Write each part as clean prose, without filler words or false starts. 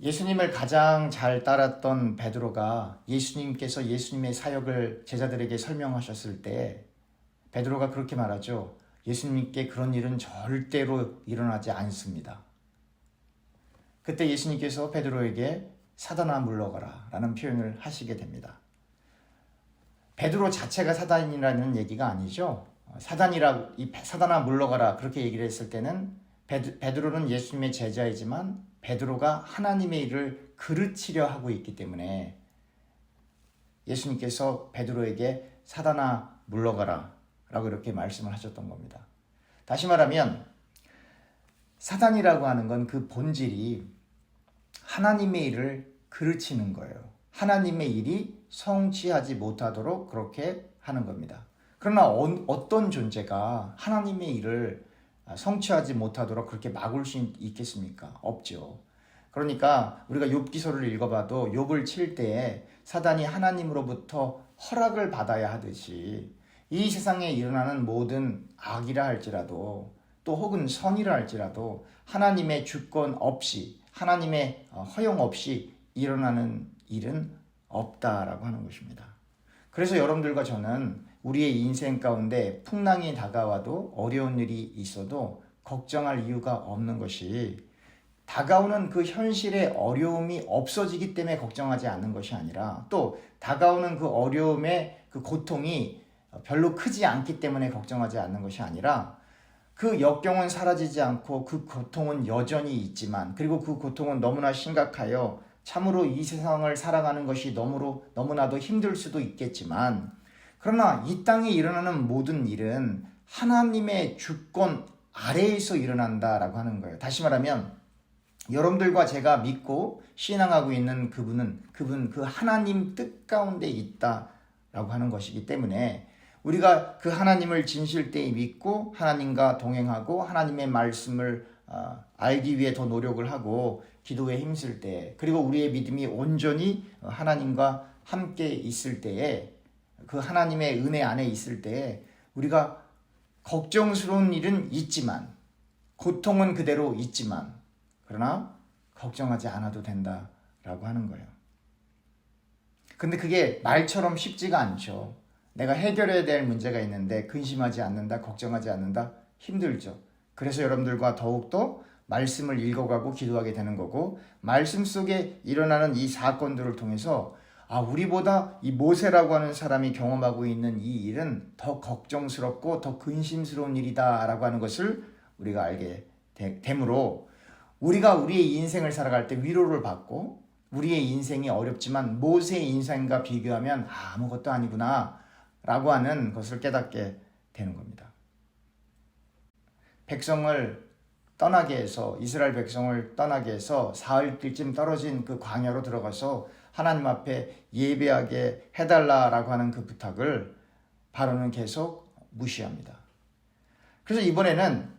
예수님을 가장 잘 따랐던 베드로가 예수님께서 예수님의 사역을 제자들에게 설명하셨을 때 베드로가 그렇게 말하죠. 예수님께 그런 일은 절대로 일어나지 않습니다. 그때 예수님께서 베드로에게 사단아 물러가라 라는 표현을 하시게 됩니다. 베드로 자체가 사단이라는 얘기가 아니죠. 사단아 물러가라 그렇게 얘기를 했을 때는 베드로는 예수님의 제자이지만 베드로가 하나님의 일을 그르치려 하고 있기 때문에 예수님께서 베드로에게 사단아 물러가라 라고 이렇게 말씀을 하셨던 겁니다. 다시 말하면 사단이라고 하는 건 그 본질이 하나님의 일을 그르치는 거예요. 하나님의 일이 성취하지 못하도록 그렇게 하는 겁니다. 그러나 어떤 존재가 하나님의 일을 성취하지 못하도록 그렇게 막을 수 있겠습니까? 없죠. 그러니까 우리가 욥기서를 읽어봐도 욥을 칠 때에 사단이 하나님으로부터 허락을 받아야 하듯이 이 세상에 일어나는 모든 악이라 할지라도 또 혹은 선이라 할지라도 하나님의 주권 없이 하나님의 허용 없이 일어나는 일은 없다라고 하는 것입니다. 그래서 여러분들과 저는 우리의 인생 가운데 풍랑이 다가와도 어려운 일이 있어도 걱정할 이유가 없는 것이 다가오는 그 현실의 어려움이 없어지기 때문에 걱정하지 않는 것이 아니라 또 다가오는 그 어려움의 그 고통이 별로 크지 않기 때문에 걱정하지 않는 것이 아니라 그 역경은 사라지지 않고 그 고통은 여전히 있지만 그리고 그 고통은 너무나 심각하여 참으로 이 세상을 살아가는 것이 너무나도 힘들 수도 있겠지만 그러나 이 땅에 일어나는 모든 일은 하나님의 주권 아래에서 일어난다라고 하는 거예요. 다시 말하면 여러분들과 제가 믿고 신앙하고 있는 그분 그 하나님 뜻 가운데 있다라고 하는 것이기 때문에 우리가 그 하나님을 진실되이 믿고 하나님과 동행하고 하나님의 말씀을 알기 위해 더 노력을 하고 기도에 힘쓸 때 그리고 우리의 믿음이 온전히 하나님과 함께 있을 때에 그 하나님의 은혜 안에 있을 때에 우리가 걱정스러운 일은 있지만 고통은 그대로 있지만 그러나 걱정하지 않아도 된다라고 하는 거예요. 근데 그게 말처럼 쉽지가 않죠. 내가 해결해야 될 문제가 있는데 근심하지 않는다, 걱정하지 않는다 힘들죠. 그래서 여러분들과 더욱더 말씀을 읽어가고 기도하게 되는 거고 말씀 속에 일어나는 이 사건들을 통해서 우리보다 이 모세라고 하는 사람이 경험하고 있는 이 일은 더 걱정스럽고 더 근심스러운 일이다라고 하는 것을 우리가 알게 되므로 우리가 우리의 인생을 살아갈 때 위로를 받고 우리의 인생이 어렵지만 모세의 인생과 비교하면 아무것도 아니구나 라고 하는 것을 깨닫게 되는 겁니다. 이스라엘 백성을 떠나게 해서 사흘길쯤 떨어진 그 광야로 들어가서 하나님 앞에 예배하게 해달라라고 하는 그 부탁을 바로는 계속 무시합니다. 그래서 이번에는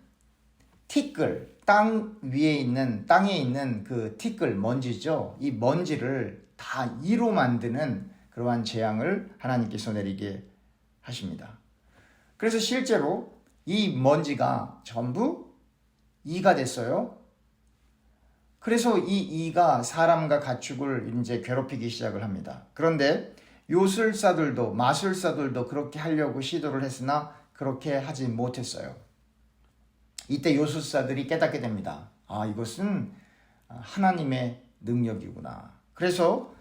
땅에 있는 그 티끌, 먼지죠. 이 먼지를 다 이로 만드는 그러한 재앙을 하나님께서 내리게 하십니다. 그래서 실제로 이 먼지가 전부 이가 됐어요. 그래서 이 이가 사람과 가축을 이제 괴롭히기 시작을 합니다. 그런데 요술사들도 마술사들도 그렇게 하려고 시도를 했으나 그렇게 하지 못했어요. 이때 요술사들이 깨닫게 됩니다. 이것은 하나님의 능력이구나. 그래서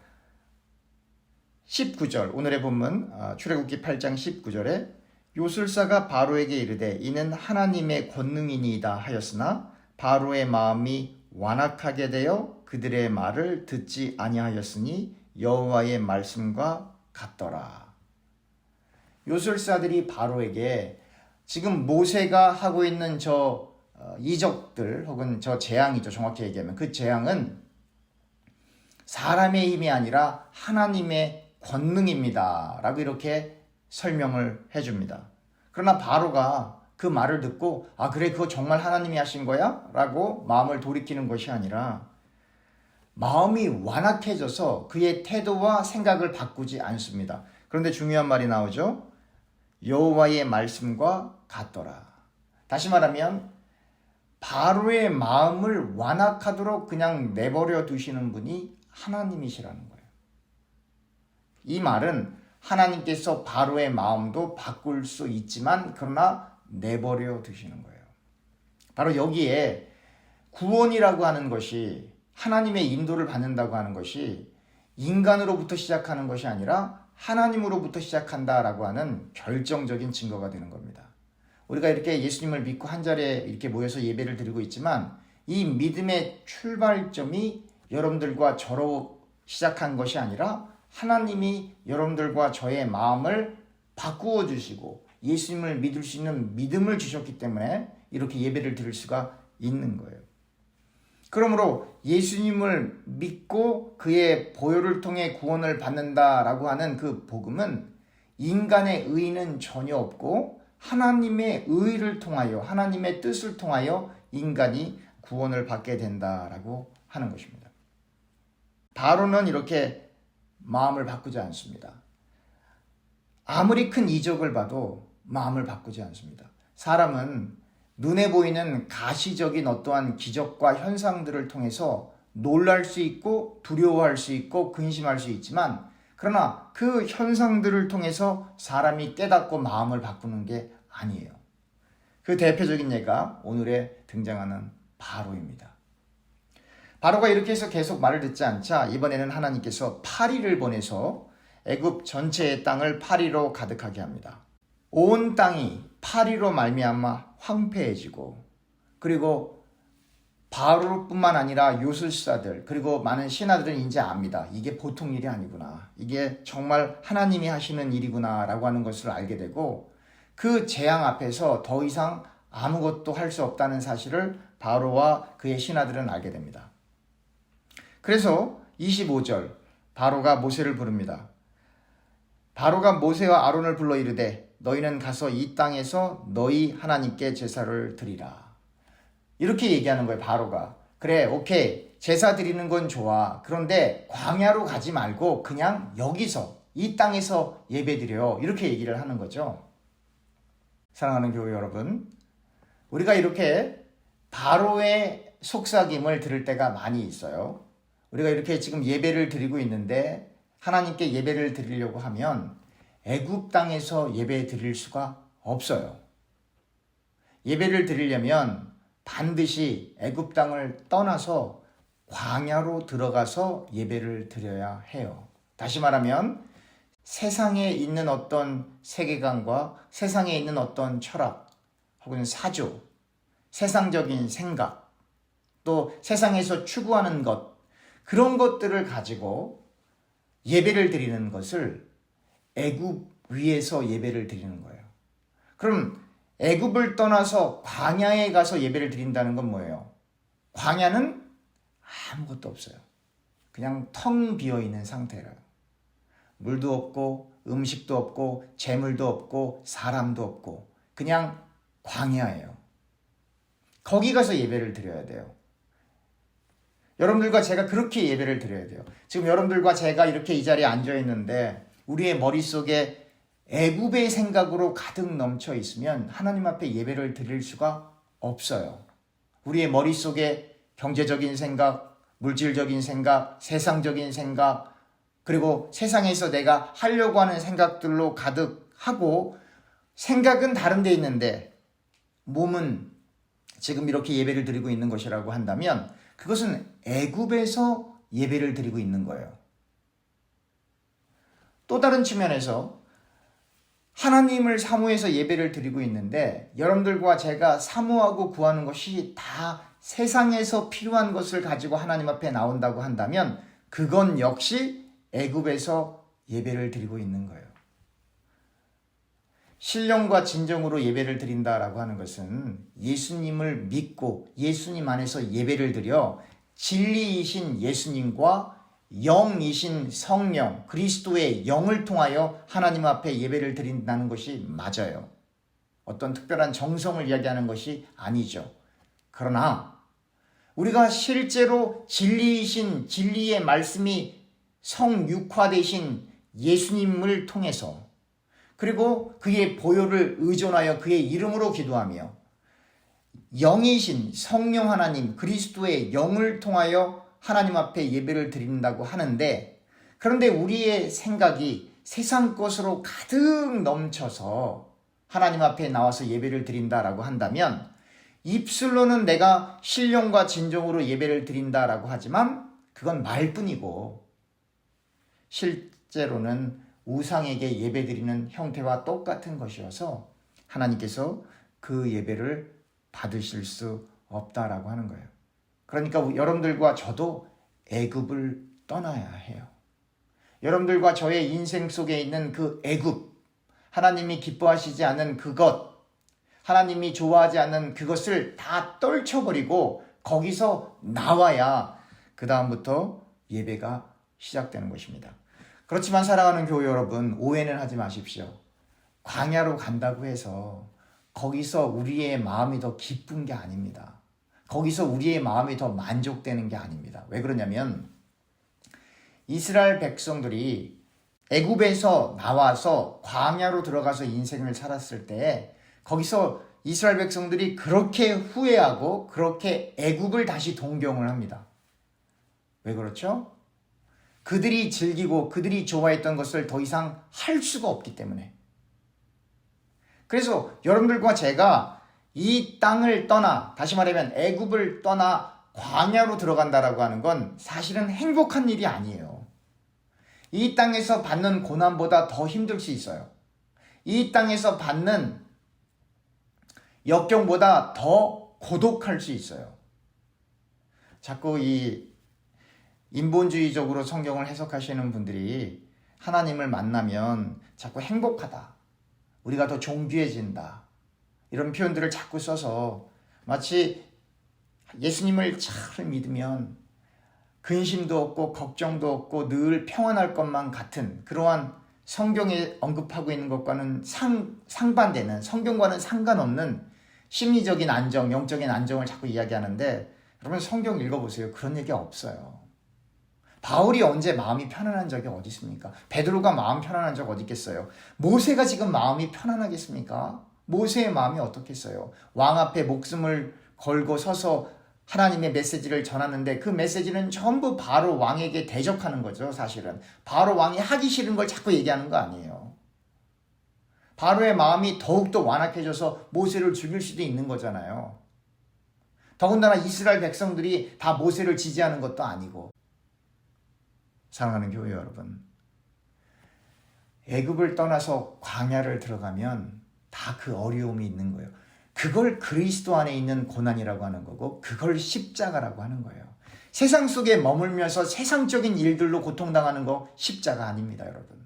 19절 오늘의 본문 출애굽기 8장 19절에 요술사가 바로에게 이르되 이는 하나님의 권능이니이다 하였으나 바로의 마음이 완악하게 되어 그들의 말을 듣지 아니하였으니 여호와의 말씀과 같더라. 요술사들이 바로에게 지금 모세가 하고 있는 저 이적들 혹은 저 재앙이죠. 정확히 얘기하면 그 재앙은 사람의 힘이 아니라 하나님의 권능입니다 라고 이렇게 설명을 해줍니다. 그러나 바로가 그 말을 듣고 그래 그거 정말 하나님이 하신 거야? 라고 마음을 돌이키는 것이 아니라 마음이 완악해져서 그의 태도와 생각을 바꾸지 않습니다. 그런데 중요한 말이 나오죠. 여호와의 말씀과 같더라. 다시 말하면 바로의 마음을 완악하도록 그냥 내버려 두시는 분이 하나님이시라는 거예요. 이 말은 하나님께서 바로의 마음도 바꿀 수 있지만 그러나 내버려 두시는 거예요. 바로 여기에 구원이라고 하는 것이, 하나님의 인도를 받는다고 하는 것이 인간으로부터 시작하는 것이 아니라 하나님으로부터 시작한다라고 하는 결정적인 증거가 되는 겁니다. 우리가 이렇게 예수님을 믿고 한 자리에 이렇게 모여서 예배를 드리고 있지만 이 믿음의 출발점이 여러분들과 저로 시작한 것이 아니라 하나님이 여러분들과 저의 마음을 바꾸어 주시고 예수님을 믿을 수 있는 믿음을 주셨기 때문에 이렇게 예배를 드릴 수가 있는 거예요. 그러므로 예수님을 믿고 그의 보혈을 통해 구원을 받는다라고 하는 그 복음은 인간의 의는 전혀 없고 하나님의 의를 통하여, 하나님의 뜻을 통하여 인간이 구원을 받게 된다라고 하는 것입니다. 바로는 이렇게 마음을 바꾸지 않습니다. 아무리 큰 이적을 봐도 마음을 바꾸지 않습니다. 사람은 눈에 보이는 가시적인 어떠한 기적과 현상들을 통해서 놀랄 수 있고 두려워할 수 있고 근심할 수 있지만 그러나 그 현상들을 통해서 사람이 깨닫고 마음을 바꾸는 게 아니에요. 그 대표적인 예가 오늘에 등장하는 바로입니다. 바로가 이렇게 해서 계속 말을 듣지 않자 이번에는 하나님께서 파리를 보내서 애굽 전체의 땅을 파리로 가득하게 합니다. 온 땅이 파리로 말미암아 황폐해지고 그리고 바로뿐만 아니라 요술사들 그리고 많은 신하들은 이제 압니다. 이게 보통 일이 아니구나. 이게 정말 하나님이 하시는 일이구나 라고 하는 것을 알게 되고 그 재앙 앞에서 더 이상 아무것도 할 수 없다는 사실을 바로와 그의 신하들은 알게 됩니다. 그래서 25절 바로가 모세를 부릅니다. 바로가 모세와 아론을 불러 이르되 너희는 가서 이 땅에서 너희 하나님께 제사를 드리라. 이렇게 얘기하는 거예요. 바로가. 그래, 오케이, 제사 드리는 건 좋아. 그런데 광야로 가지 말고 그냥 여기서 이 땅에서 예배 드려. 이렇게 얘기를 하는 거죠. 사랑하는 교회 여러분, 우리가 이렇게 바로의 속삭임을 들을 때가 많이 있어요. 우리가 이렇게 지금 예배를 드리고 있는데 하나님께 예배를 드리려고 하면 애굽 땅에서 예배 드릴 수가 없어요. 예배를 드리려면 반드시 애굽 땅을 떠나서 광야로 들어가서 예배를 드려야 해요. 다시 말하면 세상에 있는 어떤 세계관과 세상에 있는 어떤 철학 혹은 사조, 세상적인 생각, 또 세상에서 추구하는 것, 그런 것들을 가지고 예배를 드리는 것을 애굽 위에서 예배를 드리는 거예요. 그럼 애굽을 떠나서 광야에 가서 예배를 드린다는 건 뭐예요? 광야는 아무것도 없어요. 그냥 텅 비어있는 상태라요. 물도 없고 음식도 없고 재물도 없고 사람도 없고 그냥 광야예요. 거기 가서 예배를 드려야 돼요. 여러분들과 제가 그렇게 예배를 드려야 돼요. 지금 여러분들과 제가 이렇게 이 자리에 앉아 있는데 우리의 머릿속에 애굽의 생각으로 가득 넘쳐 있으면 하나님 앞에 예배를 드릴 수가 없어요. 우리의 머릿속에 경제적인 생각, 물질적인 생각, 세상적인 생각, 그리고 세상에서 내가 하려고 하는 생각들로 가득하고 생각은 다른 데 있는데 몸은 지금 이렇게 예배를 드리고 있는 것이라고 한다면 그것은 애굽에서 예배를 드리고 있는 거예요. 또 다른 측면에서 하나님을 사모해서 예배를 드리고 있는데 여러분들과 제가 사모하고 구하는 것이 다 세상에서 필요한 것을 가지고 하나님 앞에 나온다고 한다면 그건 역시 애굽에서 예배를 드리고 있는 거예요. 신령과 진정으로 예배를 드린다라고 하는 것은 예수님을 믿고 예수님 안에서 예배를 드려 진리이신 예수님과 영이신 성령, 그리스도의 영을 통하여 하나님 앞에 예배를 드린다는 것이 맞아요. 어떤 특별한 정성을 이야기하는 것이 아니죠. 그러나 우리가 실제로 진리이신 진리의 말씀이 성육화되신 예수님을 통해서 그리고 그의 보혈을 의존하여 그의 이름으로 기도하며 영이신 성령 하나님 그리스도의 영을 통하여 하나님 앞에 예배를 드린다고 하는데, 그런데 우리의 생각이 세상 것으로 가득 넘쳐서 하나님 앞에 나와서 예배를 드린다라고 한다면, 입술로는 내가 신령과 진정으로 예배를 드린다라고 하지만 그건 말뿐이고 실제로는 우상에게 예배 드리는 형태와 똑같은 것이어서 하나님께서 그 예배를 받으실 수 없다라고 하는 거예요. 그러니까 여러분들과 저도 애굽을 떠나야 해요. 여러분들과 저의 인생 속에 있는 그 애굽, 하나님이 기뻐하시지 않는 그것, 하나님이 좋아하지 않는 그것을 다 떨쳐버리고 거기서 나와야 그 다음부터 예배가 시작되는 것입니다. 그렇지만 사랑하는 교회 여러분, 오해는 하지 마십시오. 광야로 간다고 해서 거기서 우리의 마음이 더 기쁜 게 아닙니다. 거기서 우리의 마음이 더 만족되는 게 아닙니다. 왜 그러냐면 이스라엘 백성들이 애굽에서 나와서 광야로 들어가서 인생을 살았을 때 거기서 이스라엘 백성들이 그렇게 후회하고 그렇게 애굽을 다시 동경을 합니다. 왜 그렇죠? 그들이 즐기고 그들이 좋아했던 것을 더 이상 할 수가 없기 때문에. 그래서 여러분들과 제가 이 땅을 떠나, 다시 말하면 애굽을 떠나 광야로 들어간다라고 하는 건 사실은 행복한 일이 아니에요. 이 땅에서 받는 고난보다 더 힘들 수 있어요. 이 땅에서 받는 역경보다 더 고독할 수 있어요. 자꾸 이 인본주의적으로 성경을 해석하시는 분들이 하나님을 만나면 자꾸 행복하다, 우리가 더 존귀해진다, 이런 표현들을 자꾸 써서 마치 예수님을 잘 믿으면 근심도 없고 걱정도 없고 늘 평안할 것만 같은 그러한 성경에 언급하고 있는 것과는 상반되는, 성경과는 상관없는 심리적인 안정, 영적인 안정을 자꾸 이야기하는데, 여러분 성경 읽어보세요. 그런 얘기 없어요. 바울이 언제 마음이 편안한 적이 어디 있습니까? 베드로가 마음 편안한 적 어디 있겠어요? 모세가 지금 마음이 편안하겠습니까? 모세의 마음이 어떻겠어요? 왕 앞에 목숨을 걸고 서서 하나님의 메시지를 전하는데 그 메시지는 전부 바로 왕에게 대적하는 거죠. 사실은 바로 왕이 하기 싫은 걸 자꾸 얘기하는 거 아니에요. 바로의 마음이 더욱더 완악해져서 모세를 죽일 수도 있는 거잖아요. 더군다나 이스라엘 백성들이 다 모세를 지지하는 것도 아니고. 사랑하는 교회 여러분, 애굽을 떠나서 광야를 들어가면 다 그 어려움이 있는 거예요. 그걸 그리스도 안에 있는 고난이라고 하는 거고, 그걸 십자가라고 하는 거예요. 세상 속에 머물면서 세상적인 일들로 고통당하는 거 십자가 아닙니다, 여러분.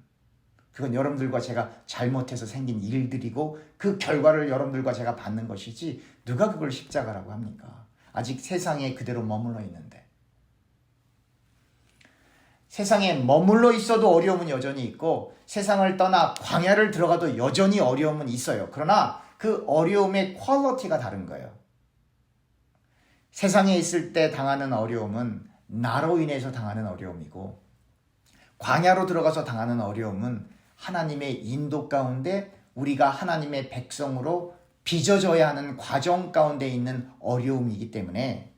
그건 여러분들과 제가 잘못해서 생긴 일들이고 그 결과를 여러분들과 제가 받는 것이지, 누가 그걸 십자가라고 합니까? 아직 세상에 그대로 머물러 있는데. 세상에 머물러 있어도 어려움은 여전히 있고 세상을 떠나 광야를 들어가도 여전히 어려움은 있어요. 그러나 그 어려움의 퀄리티가 다른 거예요. 세상에 있을 때 당하는 어려움은 나로 인해서 당하는 어려움이고, 광야로 들어가서 당하는 어려움은 하나님의 인도 가운데 우리가 하나님의 백성으로 빚어져야 하는 과정 가운데 있는 어려움이기 때문에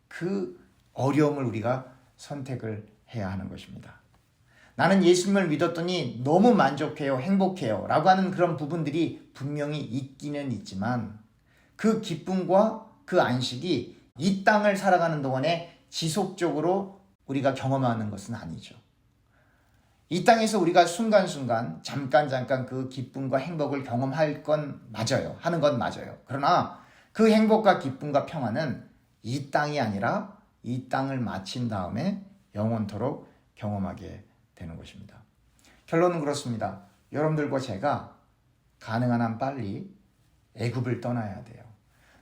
그 어려움을 우리가 선택을 해야 하는 것입니다. 나는 예수님을 믿었더니 너무 만족해요, 행복해요 라고 하는 그런 부분들이 분명히 있기는 있지만, 그 기쁨과 그 안식이 이 땅을 살아가는 동안에 지속적으로 우리가 경험하는 것은 아니죠. 이 땅에서 우리가 순간순간 잠깐 그 기쁨과 행복을 경험할 건 맞아요. 하는 건 맞아요. 그러나 그 행복과 기쁨과 평안은 이 땅이 아니라 이 땅을 마친 다음에 영원토록 경험하게 되는 것입니다. 결론은 그렇습니다. 여러분들과 제가 가능한 한 빨리 애굽을 떠나야 돼요.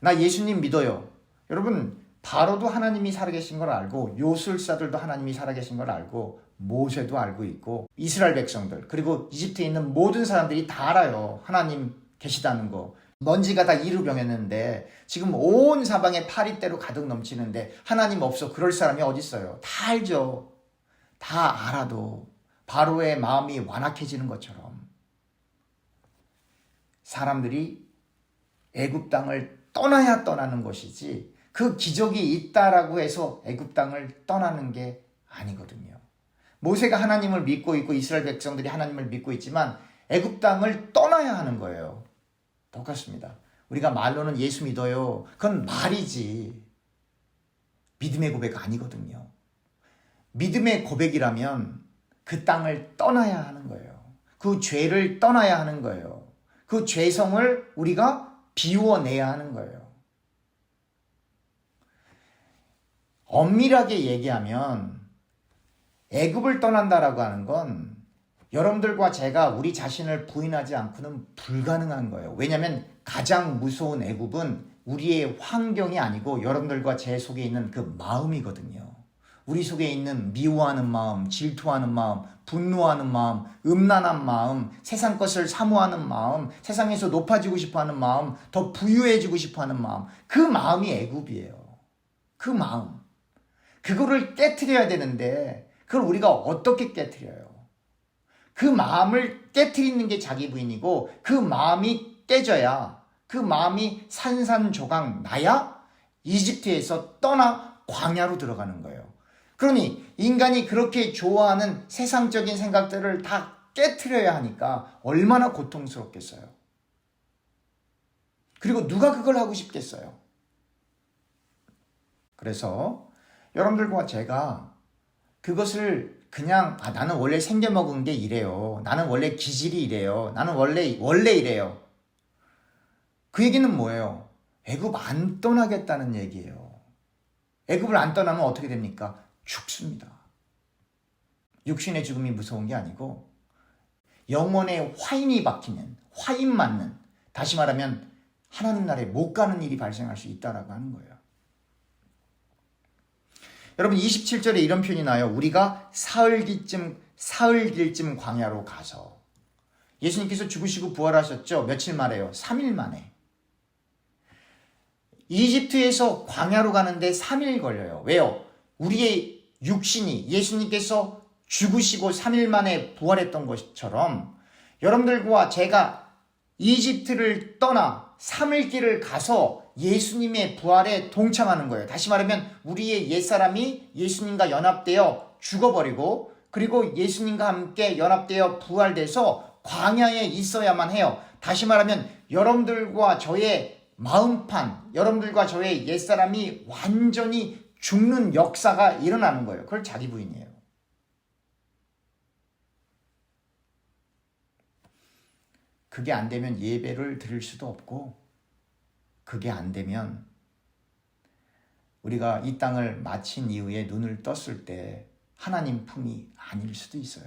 나 예수님 믿어요. 여러분, 바로도 하나님이 살아계신 걸 알고, 요술사들도 하나님이 살아계신 걸 알고, 모세도 알고 있고, 이스라엘 백성들, 그리고 이집트에 있는 모든 사람들이 다 알아요. 하나님 계시다는 거. 먼지가 다 이루병했는데 지금 온 사방에 파리떼로 가득 넘치는데 하나님 없어 그럴 사람이 어디 있어요? 다 알죠. 다 알아도 바로의 마음이 완악해지는 것처럼 사람들이 애굽 땅을 떠나야 떠나는 것이지 그 기적이 있다라고 해서 애굽 땅을 떠나는 게 아니거든요. 모세가 하나님을 믿고 있고 이스라엘 백성들이 하나님을 믿고 있지만 애굽 땅을 떠나야 하는 거예요. 똑같습니다. 우리가 말로는 예수 믿어요. 그건 말이지 믿음의 고백 아니거든요. 믿음의 고백이라면 그 땅을 떠나야 하는 거예요. 그 죄를 떠나야 하는 거예요. 그 죄성을 우리가 비워내야 하는 거예요. 엄밀하게 얘기하면 애굽을 떠난다라고 하는 건 여러분들과 제가 우리 자신을 부인하지 않고는 불가능한 거예요. 왜냐하면 가장 무서운 애굽은 우리의 환경이 아니고 여러분들과 제 속에 있는 그 마음이거든요. 우리 속에 있는 미워하는 마음, 질투하는 마음, 분노하는 마음, 음란한 마음, 세상 것을 사모하는 마음, 세상에서 높아지고 싶어하는 마음, 더 부유해지고 싶어하는 마음, 그 마음이 애굽이에요. 그 마음. 그거를 깨트려야 되는데 그걸 우리가 어떻게 깨트려요? 그 마음을 깨트리는 게 자기 부인이고 그 마음이 깨져야 그 마음이 산산조각 나야 이집트에서 떠나 광야로 들어가는 거예요. 그러니 인간이 그렇게 좋아하는 세상적인 생각들을 다 깨트려야 하니까 얼마나 고통스럽겠어요. 그리고 누가 그걸 하고 싶겠어요. 그래서 여러분들과 제가 그것을 그냥 나는 원래 생겨먹은 게 이래요. 나는 원래 기질이 이래요. 나는 원래 이래요. 그 얘기는 뭐예요? 애굽 안 떠나겠다는 얘기예요. 애굽을 안 떠나면 어떻게 됩니까? 죽습니다. 육신의 죽음이 무서운 게 아니고 영혼의 화인이 박히는, 화인 맞는, 다시 말하면 하나님 나라에 못 가는 일이 발생할 수 있다라고 하는 거예요. 여러분 27절에 이런 표현이 나요. 우리가 사흘길쯤 광야로 가서 예수님께서 죽으시고 부활하셨죠. 며칠 만에요? 3일 만에. 이집트에서 광야로 가는데 3일 걸려요. 왜요? 우리의 육신이 예수님께서 죽으시고 3일 만에 부활했던 것처럼 여러분들과 제가 이집트를 떠나 3일 길을 가서 예수님의 부활에 동참하는 거예요. 다시 말하면 우리의 옛사람이 예수님과 연합되어 죽어버리고 그리고 예수님과 함께 연합되어 부활돼서 광야에 있어야만 해요. 다시 말하면 여러분들과 저의 마음판, 여러분들과 저의 옛사람이 완전히 죽는 역사가 일어나는 거예요. 그걸 자기 부인이에요. 그게 안 되면 예배를 드릴 수도 없고 그게 안 되면 우리가 이 땅을 마친 이후에 눈을 떴을 때 하나님 품이 아닐 수도 있어요.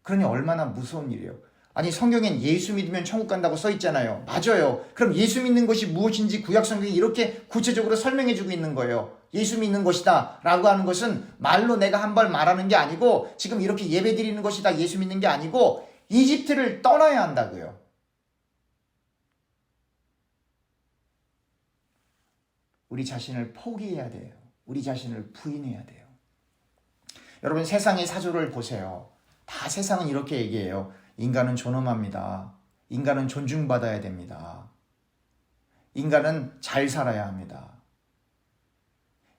그러니 얼마나 무서운 일이에요. 아니 성경엔 예수 믿으면 천국 간다고 써 있잖아요. 맞아요. 그럼 예수 믿는 것이 무엇인지 구약 성경이 이렇게 구체적으로 설명해 주고 있는 거예요. 예수 믿는 것이다 라고 하는 것은 말로 내가 한 번 말하는 게 아니고 지금 이렇게 예배 드리는 것이다 예수 믿는 게 아니고 이집트를 떠나야 한다고요. 우리 자신을 포기해야 돼요. 우리 자신을 부인해야 돼요. 여러분 세상의 사조를 보세요. 다 세상은 이렇게 얘기해요. 인간은 존엄합니다. 인간은 존중받아야 됩니다. 인간은 잘 살아야 합니다.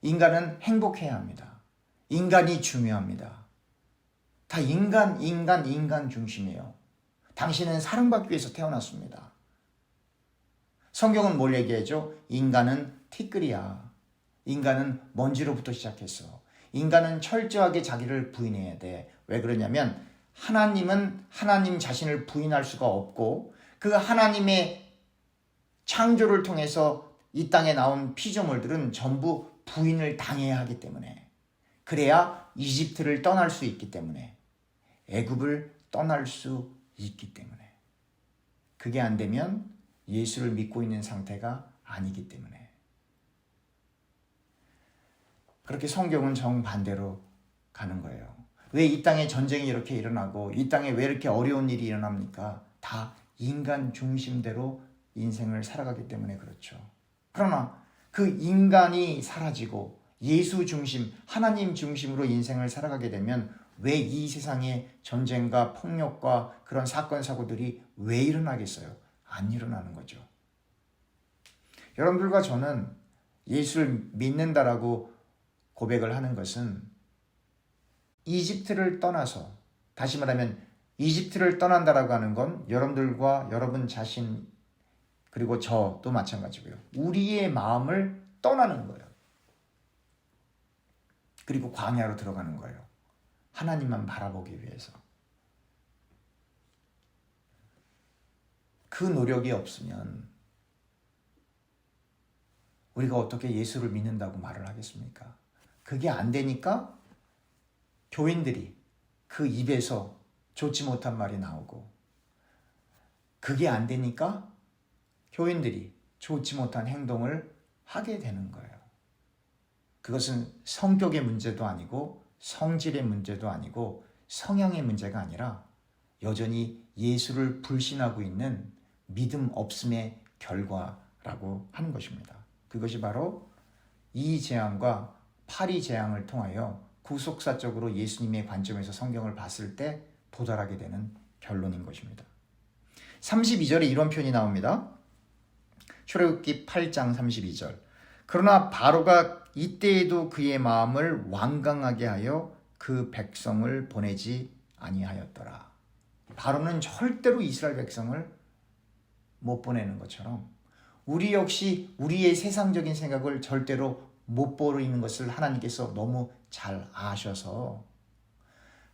인간은 행복해야 합니다. 인간이 중요합니다. 다 인간 중심이에요. 당신은 사랑받기 위해서 태어났습니다. 성경은 뭘 얘기해줘? 인간은 티끌이야. 인간은 먼지로부터 시작했어. 인간은 철저하게 자기를 부인해야 돼. 왜 그러냐면 하나님은 하나님 자신을 부인할 수가 없고 그 하나님의 창조를 통해서 이 땅에 나온 피조물들은 전부 부인을 당해야 하기 때문에 그래야 이집트를 떠날 수 있기 때문에 애굽을 떠날 수 있기 때문에 그게 안 되면 예수를 믿고 있는 상태가 아니기 때문에 그렇게 성경은 정반대로 가는 거예요. 왜 이 땅에 전쟁이 이렇게 일어나고 이 땅에 왜 이렇게 어려운 일이 일어납니까? 다 인간 중심대로 인생을 살아가기 때문에 그렇죠. 그러나 그 인간이 사라지고 예수 중심, 하나님 중심으로 인생을 살아가게 되면 왜 이 세상에 전쟁과 폭력과 그런 사건 사고들이 왜 일어나겠어요? 안 일어나는 거죠. 여러분들과 저는 예수를 믿는다라고 고백을 하는 것은 이집트를 떠나서, 다시 말하면 이집트를 떠난다라고 하는 건 여러분들과 여러분 자신 그리고 저도 마찬가지고요. 우리의 마음을 떠나는 거예요. 그리고 광야로 들어가는 거예요. 하나님만 바라보기 위해서. 그 노력이 없으면 우리가 어떻게 예수를 믿는다고 말을 하겠습니까? 그게 안 되니까 교인들이 그 입에서 좋지 못한 말이 나오고, 그게 안 되니까 교인들이 좋지 못한 행동을 하게 되는 거예요. 그것은 성격의 문제도 아니고 성질의 문제도 아니고 성향의 문제가 아니라 여전히 예수를 불신하고 있는 믿음 없음의 결과라고 하는 것입니다. 그것이 바로 이 재앙과 파리 재앙을 통하여 구속사적으로 예수님의 관점에서 성경을 봤을 때 도달하게 되는 결론인 것입니다. 32절에 이런 표현이 나옵니다. 출애굽기 8장 32절. 그러나 바로가 이때에도 그의 마음을 완강하게 하여 그 백성을 보내지 아니하였더라. 바로는 절대로 이스라엘 백성을 못 보내는 것처럼 우리 역시 우리의 세상적인 생각을 절대로 못 버리는 것을 하나님께서 너무 잘 아셔서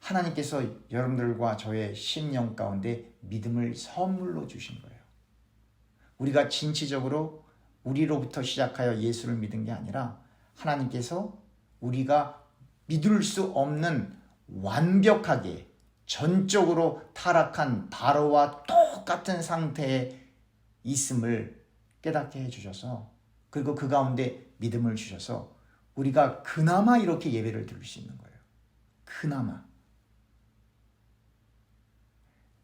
하나님께서 여러분들과 저의 심령 가운데 믿음을 선물로 주신 거예요. 우리가 진취적으로 우리로부터 시작하여 예수를 믿은 게 아니라 하나님께서 우리가 믿을 수 없는 완벽하게 전적으로 타락한 바로와 똑같은 상태에 있음을 깨닫게 해주셔서, 그리고 그 가운데 믿음을 주셔서 우리가 그나마 이렇게 예배를 드릴 수 있는 거예요.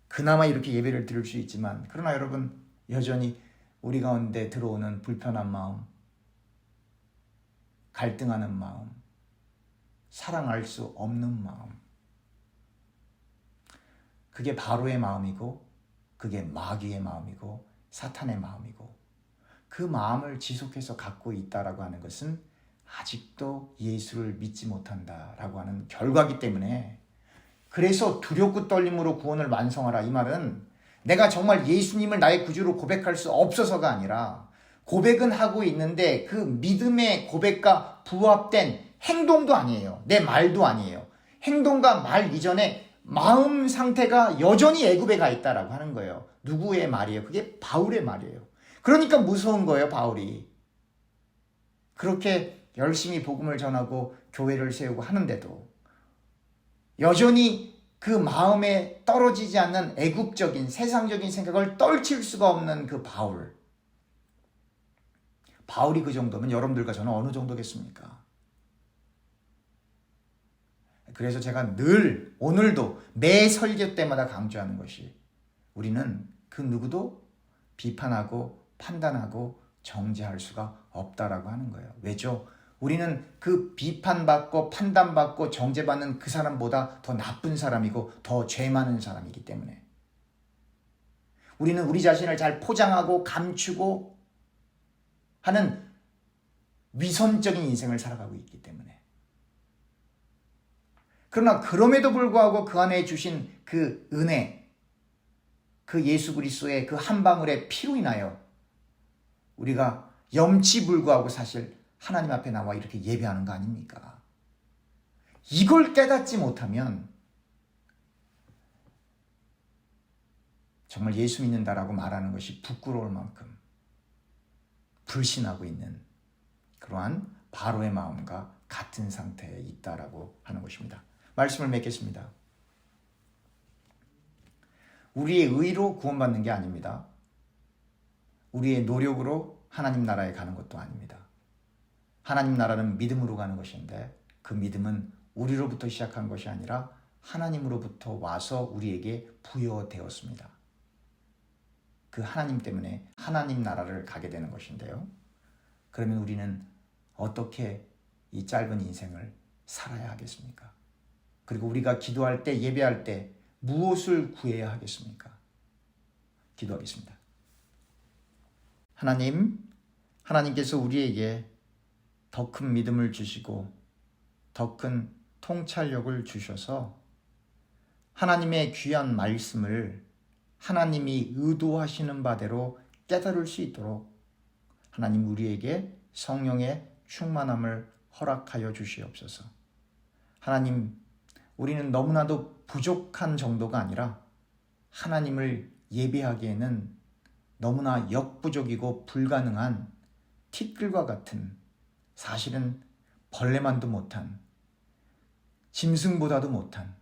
그나마 이렇게 예배를 드릴 수 있지만, 그러나 여러분 여전히 우리 가운데 들어오는 불편한 마음, 갈등하는 마음, 사랑할 수 없는 마음, 그게 바로의 마음이고 그게 마귀의 마음이고 사탄의 마음이고, 그 마음을 지속해서 갖고 있다라고 하는 것은 아직도 예수를 믿지 못한다라고 하는 결과이기 때문에, 그래서 두렵고 떨림으로 구원을 완성하라, 이 말은 내가 정말 예수님을 나의 구주로 고백할 수 없어서가 아니라 고백은 하고 있는데 그 믿음의 고백과 부합된 행동도 아니에요. 내 말도 아니에요. 행동과 말 이전에 마음 상태가 여전히 애굽에 가 있다라고 하는 거예요. 누구의 말이에요? 그게 바울의 말이에요. 그러니까 무서운 거예요, 바울이. 그렇게 열심히 복음을 전하고 교회를 세우고 하는데도 여전히 그 마음에 떨어지지 않는 애국적인 세상적인 생각을 떨칠 수가 없는 그 바울이 그 정도면 여러분들과 저는 어느 정도겠습니까? 그래서 제가 늘 오늘도 매 설교 때마다 강조하는 것이, 우리는 그 누구도 비판하고 판단하고 정죄할 수가 없다라고 하는 거예요. 왜죠? 우리는 그 비판받고 판단받고 정죄받는 그 사람보다 더 나쁜 사람이고 더 죄 많은 사람이기 때문에, 우리는 우리 자신을 잘 포장하고 감추고 하는 위선적인 인생을 살아가고 있기 때문에, 그러나 그럼에도 불구하고 그 안에 주신 그 은혜, 그 예수 그리스도의 그 한 방울의 피로 인하여 우리가 염치불구하고 사실 하나님 앞에 나와 이렇게 예배하는 거 아닙니까? 이걸 깨닫지 못하면 정말 예수 믿는다라고 말하는 것이 부끄러울 만큼 불신하고 있는 그러한 바로의 마음과 같은 상태에 있다라고 하는 것입니다. 말씀을 맺겠습니다. 우리의 의로 구원받는 게 아닙니다. 우리의 노력으로 하나님 나라에 가는 것도 아닙니다. 하나님 나라는 믿음으로 가는 것인데, 그 믿음은 우리로부터 시작한 것이 아니라 하나님으로부터 와서 우리에게 부여되었습니다. 그 하나님 때문에 하나님 나라를 가게 되는 것인데요. 그러면 우리는 어떻게 이 짧은 인생을 살아야 하겠습니까? 그리고 우리가 기도할 때, 예배할 때 무엇을 구해야 하겠습니까? 기도하겠습니다. 하나님, 하나님께서 우리에게 더 큰 믿음을 주시고 더 큰 통찰력을 주셔서 하나님의 귀한 말씀을 하나님이 의도하시는 바대로 깨달을 수 있도록 하나님 우리에게 성령의 충만함을 허락하여 주시옵소서. 하나님, 우리는 너무나도 부족한 정도가 아니라 하나님을 예배하기에는 너무나 역부족이고 불가능한 티끌과 같은, 사실은 벌레만도 못한, 짐승보다도 못한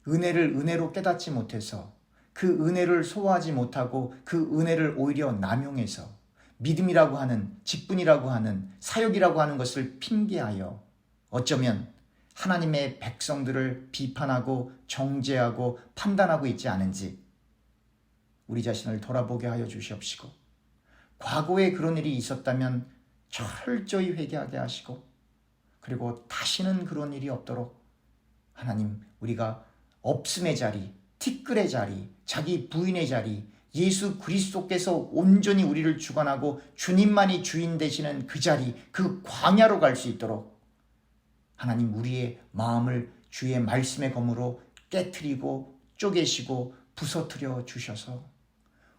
은혜를 은혜로 깨닫지 못해서 그 은혜를 소화하지 못하고 그 은혜를 오히려 남용해서 믿음이라고 하는, 직분이라고 하는, 사역이라고 하는 것을 핑계하여 어쩌면 하나님의 백성들을 비판하고 정죄하고 판단하고 있지 않은지 우리 자신을 돌아보게 하여 주시옵시고, 과거에 그런 일이 있었다면 철저히 회개하게 하시고, 그리고 다시는 그런 일이 없도록 하나님, 우리가 없음의 자리, 티끌의 자리, 자기 부인의 자리, 예수 그리스도께서 온전히 우리를 주관하고 주님만이 주인 되시는 그 자리, 그 광야로 갈 수 있도록 하나님 우리의 마음을 주의 말씀의 검으로 깨트리고 쪼개시고 부서뜨려 주셔서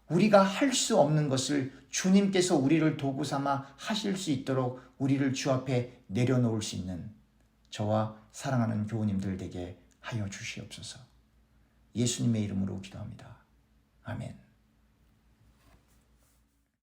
우리가 할 수 없는 것을 주님께서 우리를 도구 삼아 하실 수 있도록 우리를 주 앞에 내려놓을 수 있는 저와 사랑하는 교우님들 되게 하여 주시옵소서. 예수님의 이름으로 기도합니다. 아멘.